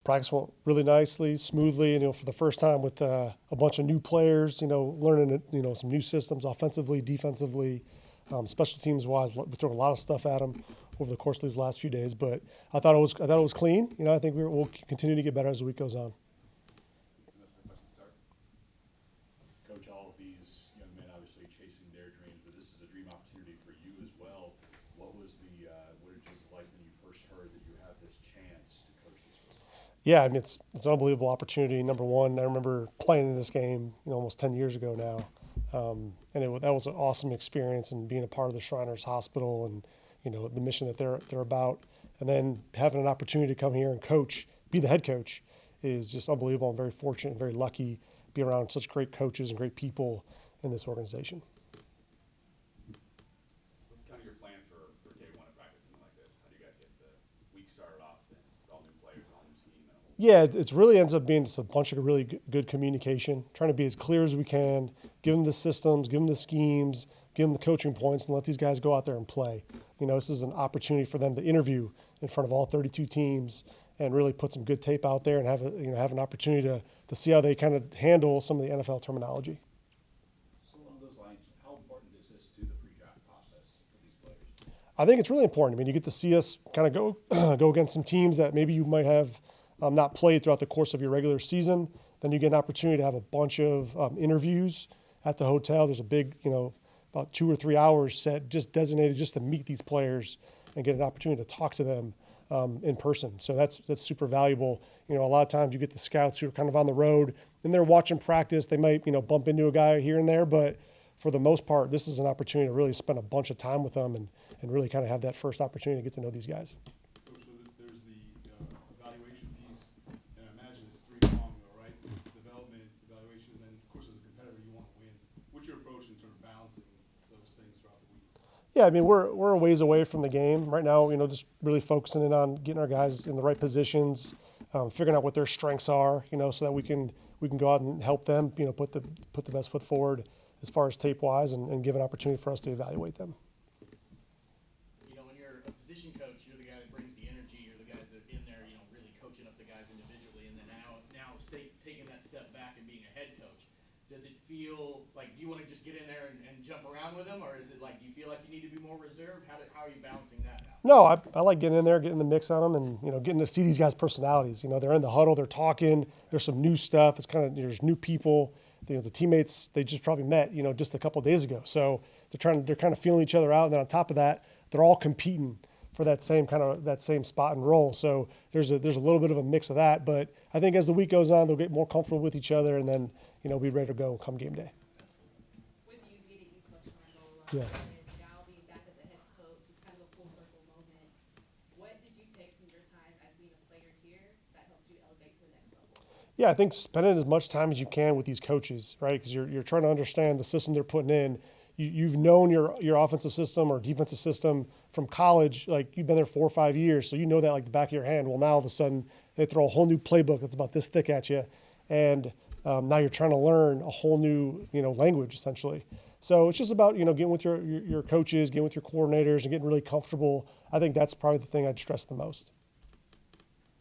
Practice went really nicely, smoothly, and for the first time with a bunch of new players, learning some new systems, offensively, defensively, special teams wise. We threw a lot of stuff at them over the course of these last few days, but I thought it was clean. I think we'll continue to get better as the week goes on. And that's my question to start. Coach, all of these young men obviously chasing their dreams, but this is a dream opportunity for you as well. What it was like when you first heard that you have this chance to coach this group? Yeah, I mean it's an unbelievable opportunity. Number one, I remember playing in this game, almost 10 years ago now, and that was an awesome experience and being a part of the Shriners Hospital and the mission that they're about, and then having an opportunity to come here and coach, be the head coach, is just unbelievable. I'm very fortunate and very lucky to be around such great coaches and great people in this organization. What's kind of your plan for day one of practice, something like this? How do you guys get the week started off and with all new players, all new team, and a whole? Yeah, it's really ends up being just a bunch of really good communication, trying to be as clear as we can, give them the systems, give them the schemes, give them the coaching points, and let these guys go out there and play. This is an opportunity for them to interview in front of all 32 teams and really put some good tape out there and have an opportunity to see how they kind of handle some of the NFL terminology. So along those lines, how important is this to the pre-draft process for these players? I think it's really important. I mean, you get to see us kind of go go against some teams that maybe you might have not played throughout the course of your regular season. Then you get an opportunity to have a bunch of interviews at the hotel. There's a big, about 2 or 3 hours set just designated just to meet these players and get an opportunity to talk to them in person. So that's super valuable. A lot of times you get the scouts who are kind of on the road and they're watching practice. They might, bump into a guy here and there, but for the most part, this is an opportunity to really spend a bunch of time with them and really kind of have that first opportunity to get to know these guys. Coach, so there's the evaluation piece, and I imagine it's three-pronged, right? Development, evaluation, and then, of course, as a competitor, you want to win. What's your approach in terms of balancing those things throughout the week? Yeah, I mean, we're a ways away from the game right now. Just really focusing in on getting our guys in the right positions, figuring out what their strengths are. So that we can go out and help them. Put the best foot forward as far as tape wise, and give an opportunity for us to evaluate them. When you're a position coach, you're the guy that brings the energy. You're the guys that are in there, really coaching up the guys individually. And then now taking that step back and being a head coach. Does it feel like, do you want to just get in there and jump around with them? Or is it like, do you feel like you need to be more reserved? How are you balancing that out? No, I like getting in there, getting the mix on them, and getting to see these guys' personalities. They're in the huddle, they're talking. There's some new stuff. It's kind of there's new people. The teammates they just probably met just a couple of days ago. So they're kind of feeling each other out, and then on top of that, they're all competing for that same spot and role. So there's a little bit of a mix of that. But I think as the week goes on, they'll get more comfortable with each other, and then be ready to go come game day. With you getting East West Triangle, Yeah. and now being back as a head coach, it's kind of a full circle moment. What did you take from your time as being a player here that helped you elevate to the next level? Yeah, I think spending as much time as you can with these coaches, right? Because you're trying to understand the system they're putting in. You've known your offensive system or defensive system from college, like you've been there 4 or 5 years, so you know that like the back of your hand. Well, now all of a sudden they throw a whole new playbook that's about this thick at you, and now you're trying to learn a whole new language essentially. So it's just about getting with your coaches, getting with your coordinators, and getting really comfortable. I think that's probably the thing I'd stress the most.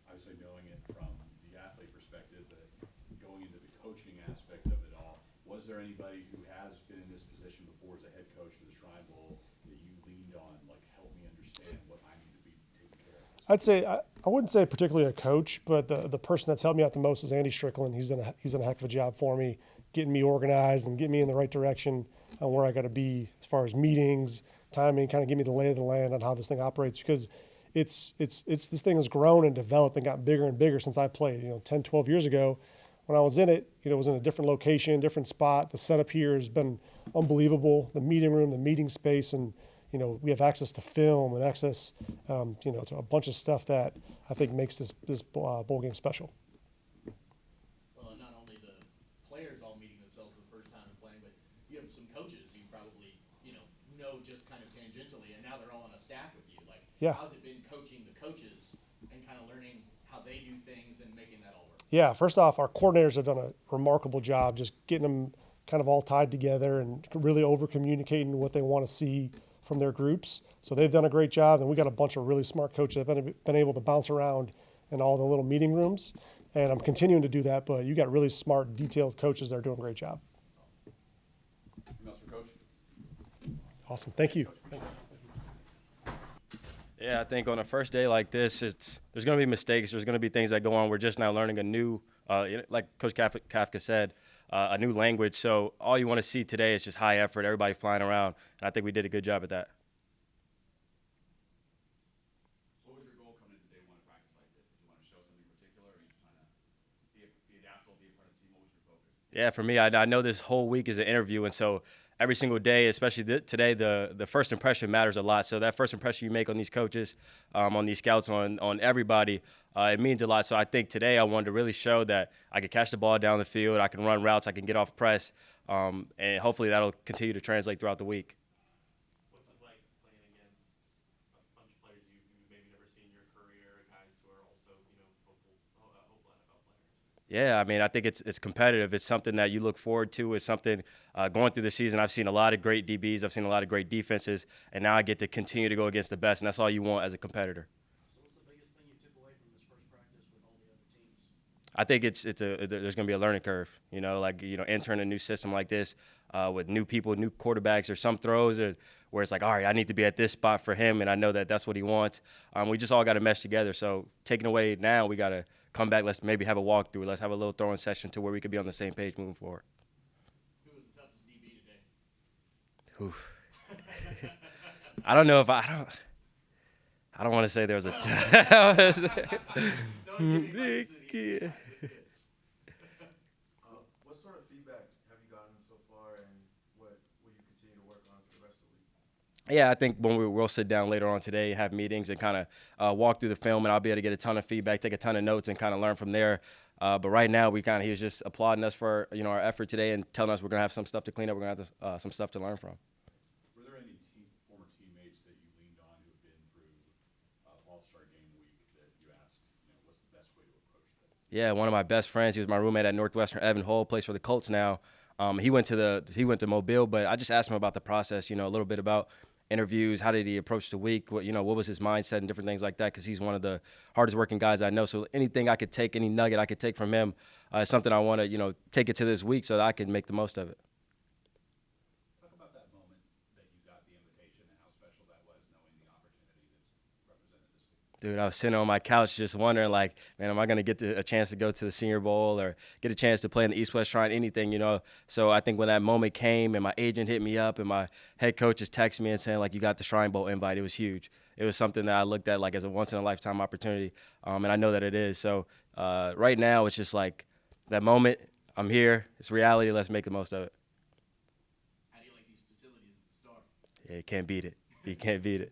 Obviously knowing it from the athlete perspective, but going into the coaching aspect of it all, was there anybody who has been in this position before as a head coach for the Shrine Bowl that you leaned on, like, help me understand what I need to be taking care of? I'd say I wouldn't say particularly a coach, but the person that's helped me out the most is Andy Strickland. He's done a heck of a job for me, getting me organized and getting me in the right direction on where I got to be as far as meetings, timing, kind of give me the lay of the land on how this thing operates, because it's this thing has grown and developed and gotten bigger and bigger since I played. 10, 12 years ago when I was in it, it was in a different location, different spot. The setup here has been unbelievable. The meeting room, the meeting space, and we have access to film and access, to a bunch of stuff that I think makes this bowl game special. Well, not only the players all meeting themselves for the first time and playing, but you have some coaches you probably, know just kind of tangentially, and now they're all on a staff with you. Like, Yeah. how's it been coaching the coaches and kind of learning how they do things and making that all work? Yeah, first off, our coordinators have done a remarkable job just getting them kind of all tied together and really over communicating what they want to see from their groups. So they've done a great job, and we got a bunch of really smart coaches that have been able to bounce around and all the little meeting rooms. And I'm continuing to do that, but you got really smart, detailed coaches that are doing a great job. Anything else for Coach? Awesome. Thank you. Yeah, I think on a first day like this, there's going to be mistakes. There's going to be things that go on. We're just now learning a new, like Coach Kafka said, a new language. So all you want to see today is just high effort, everybody flying around, and I think we did a good job at that. What was your goal coming into day one of practice like this? Did you want to show something in particular, or are you trying to be adaptable, be a part of the team? What was your focus? Yeah, for me, I know this whole week is an interview, and so every single day, especially today, the first impression matters a lot. So that first impression you make on these coaches, on these scouts, on everybody, it means a lot. So I think today I wanted to really show that I could catch the ball down the field, I can run routes, I can get off press, and hopefully that'll continue to translate throughout the week. What's it like playing against a bunch of players you've maybe never seen in your career, guys who are also, hopeful NFL players? Yeah, I mean, I think it's competitive. It's something that you look forward to. It's something going through the season. I've seen a lot of great DBs. I've seen a lot of great defenses, and now I get to continue to go against the best, and that's all you want as a competitor. So what's the biggest thing you took away from this first practice with all the other teams? I think there's going to be a learning curve. Entering a new system like this with new people, new quarterbacks. There's some throws where it's like, all right, I need to be at this spot for him, and I know that that's what he wants. We just all got to mesh together. So taking away now, we got to come back. Let's maybe have a walkthrough. Let's have a little throwing session to where we could be on the same page moving forward. Who was the toughest DB today? Oof. I don't know if I don't want to say there was a. What sort of feedback have you gotten so far, and what will you continue to work on for the rest of the week? Yeah, I think when we'll sit down later on today, have meetings, and kind of walk through the film, and I'll be able to get a ton of feedback, take a ton of notes, and kind of learn from there. But right now, he was just applauding us for our effort today and telling us we're gonna have some stuff to clean up, we're gonna have some stuff to learn from. Were there any former teammates that you leaned on who have been through All-Star Game Week that you asked, what's the best way to approach that? Yeah, one of my best friends. He was my roommate at Northwestern. Evan Hull plays for the Colts now. He went to Mobile, but I just asked him about the process. A little bit about interviews. How did he approach the week? What was his mindset and different things like that? Because he's one of the hardest working guys I know. So anything I could take, any nugget I could take from him, is something I want to take it to this week so that I can make the most of it. Talk about that moment that you got the invitation and how special that was, knowing the opportunity that's represented this week. Dude, I was sitting on my couch just wondering, like, man, am I going to get a chance to go to the Senior Bowl or get a chance to play in the East-West Shrine, anything, So I think when that moment came and my agent hit me up and my head coach just texted me and saying, like, you got the Shrine Bowl invite, it was huge. It was something that I looked at, like, as a once-in-a-lifetime opportunity, and I know that it is. So right now it's just, like, that moment, I'm here, it's reality, let's make the most of it. How do you like these facilities at the start? Yeah, you can't beat it. You can't beat it.